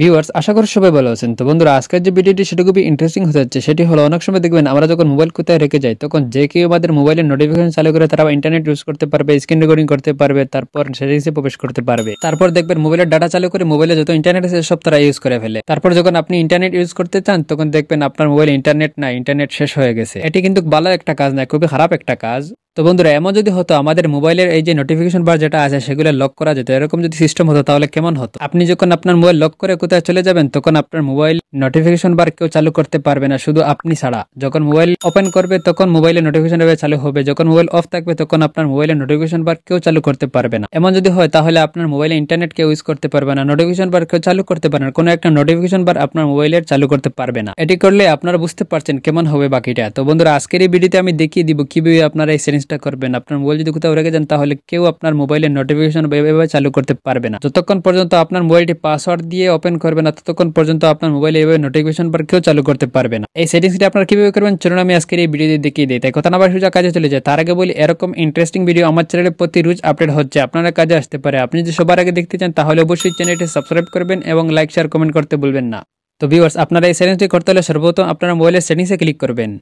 Viewers, আশা করি সবাই ভালো আছেন। তো বন্ধুরা, আজকের যে ভিডিওটি সেটা খুবই ইন্টারেস্টিং হতে যাচ্ছে। সেটি হলো, অনেক সময় দেখবেন আমরা যখন মোবাইল কোথায় রেখে যাই, তখন যে কেউ আমাদের মোবাইলের নোটিফিকেশন চালু করে তারা ইন্টারনেট ইউজ করতে পারবে, স্ক্রিন রেকর্ডিং করতে পারবে, তারপর সেটিংসে প্রবেশ করতে পারবে। তারপর দেখবেন মোবাইলের ডাটা চালু করে মোবাইলে যত ইন্টারনেট আছে সব তারা ইউজ করে ফেলে। তারপর যখন আপনি ইন্টারনেট ইউজ করতে চান, তখন দেখবেন আপনার মোবাইলে ইন্টারনেট না, ইন্টারনেট শেষ হয়ে গেছে। এটি কিন্তু ভালো একটা কাজ না, খুবই খারাপ একটা কাজ। তো বন্ধুরা, এমন যদি হতো আমাদের মোবাইলের এই যে নোটিফিকেশন বার যেটা আছে সেগুলো লক করা যেত, এরকম যদি সিস্টেম হতো তাহলে কেমন হতো? আপনি যখন আপনার মোবাইল লক করে কোথায় চলে যাবেন, তখন আপনার মোবাইল নোটিফিকেশন বার কেউ চালু করতে পারবে না, শুধু আপনি ছাড়া। যখন মোবাইল ওপেন করবে তখন মোবাইলে নোটিফিকেশন বার চালু হবে, যখন মোবাইল অফ থাকবে তখন আপনার মোবাইলে নোটিফিকেশন বার কেউ চালু করতে পারবে না। এমন যদি হয় তাহলে আপনার মোবাইলে ইন্টারনেট কেউ ইউজ করতে পারবে না, নোটিফিকেশন বার কেউ চালু করতে পারবে না, কোনো একটা নোটিফিকেশন বার আপনার মোবাইলের চালু করতে পারবে না। এটি করলে আপনারা বুঝতে পারছেন কেমন হবে বাকিটা। তো বন্ধুরা, আজকের এই ভিডিওতে আমি দেখিয়ে দিব কিভাবে আপনারা এই সেটিংসটা করবেন। আপনার মোবাইল যদি কোথাও রেখে যান তাহলে কেউ আপনার মোবাইলের নোটিফিকেশন এভাবে চালু করতে পারবে না। যতক্ষণ পর্যন্ত আপনার মোবাইলটি পাসওয়ার্ড দিয়ে ওপেন করবে না, ততক্ষণ পর্যন্ত আপনার মোবাইলে এভাবে নোটিফিকেশন বার কেউ চালু করতে পারবে না। এই সেটিংসটি আপনারা কিভাবে করবেন চলুন আমি আজকের এই ভিডিওতে দেখিয়ে দিই। তাই কথা না সোজা কাজে চলে যায়। তার আগে বলি, এরকম ইন্টারেস্টিং ভিডিও আমার চ্যানেলে প্রতি রোজ আপডেট হচ্ছে, আপনারা কাজে আসতে পারে। আপনি যদি সবার আগে দেখতে চান তাহলে অবশ্যই চ্যানেলটি সাবস্ক্রাইব করবেন এবং লাইক শেয়ার কমেন্ট করতে ভুলবেন না। তো ভিউয়ার্স, আপনারা এই সেটিংসটি করতে হলে সর্বপ্রথম আপনারা মোবাইলের সেটিংসে ক্লিক করবেন।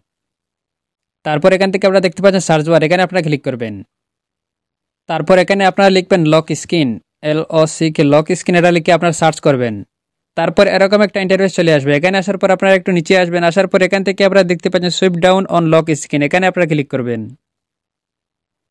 তারপর এখান থেকে আপনারা দেখতে পাচ্ছেন সার্চ বার, এখানে আপনারা ক্লিক করবেন। তারপর এখানে আপনারা লিখবেন lock screen, LOCK, lock screen, এটা লিখে আপনারা সার্চ করবেন। তারপর এরকম একটা ইন্টারফেস চলে আসবে। এখানে আসার পর আপনারা একটু নিচে আসবেন, আসার পর এখান থেকে আপনারা দেখতে পাচ্ছেন sweep down on lock screen, এখানে আপনারা ক্লিক করবেন।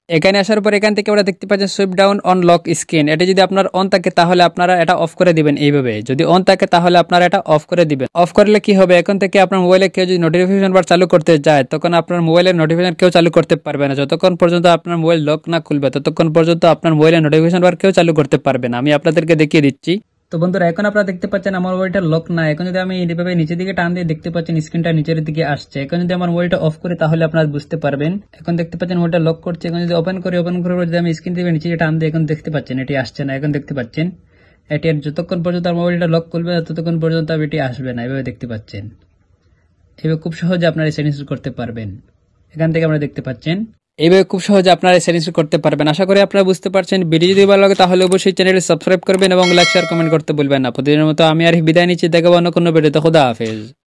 এখানে আসার পর এখান থেকে আপনারা দেখতে পাচ্ছেন sweep down on lock screen, এটা যদি আপনার অন থাকে তাহলে আপনারা এটা অফ করে দিবেন। এইভাবে যদি অন থাকে তাহলে আপনারা এটা অফ করে দিবেন। অফ করলে কি হবে, এখন থেকে আপনার মোবাইলে কেউ যদি নোটিফিকেশন বার চালু করতে যায় তখন আপনার মোবাইলের নোটিফিকেশন কেউ চালু করতে পারবে না। যতক্ষণ পর্যন্ত আপনার মোবাইল লক না খুলবে ততক্ষণ পর্যন্ত আপনার মোবাইলের নোটিফিকেশন বার কেউ চালু করতে পারবে না। আমি আপনাদেরকে দেখিয়ে দিচ্ছি। তো বন্ধুরা, এখন আপনারা দেখতে পাচ্ছেন আমার মোবাইলটা লক না। এখন যদি আমি এইভাবে নিচের দিকে টান দিয়ে দেখতে পাচ্ছেন স্ক্রিনটা নিচের দিকে আসছে। এখন যদি আমার মোবাইলটা অফ করি তাহলে আপনারা বুঝতে পারবেন। এখন দেখতে পাচ্ছেন মোবাইলটা লক করছে। এখন যদি ওপেন করে যদি আমি স্ক্রিন থেকে নিচে টান দিয়ে এখন দেখতে পাচ্ছেন এটি আসছে না। এখন দেখতে পাচ্ছেন এটি যতক্ষণ পর্যন্ত আমার মোবাইলটা লক করবে ততক্ষণ পর্যন্ত এটি আসবে না। এভাবে দেখতে পাচ্ছেন। এভাবে খুব সহজে আপনারা এই সেটিংস করতে পারবেন। এখান থেকে আপনারা দেখতে পাচ্ছেন এইভাবে খুব সহজে আপনারা এই সেটিংস করতে পারবেন। আশা করি আপনারা বুঝতে পারছেন। ভিডিও যদি ভালো লাগে তাহলে অবশ্যই চ্যানেলটি সাবস্ক্রাইব করবেন এবং লাইক শেয়ার কমেন্ট করতে ভুলবেন না। প্রতিদিনের মতো আমি আর বিদায় নিচ্ছি, দেখাবো অন্য কোনো ভিডিওতে। খোদা হাফেজ।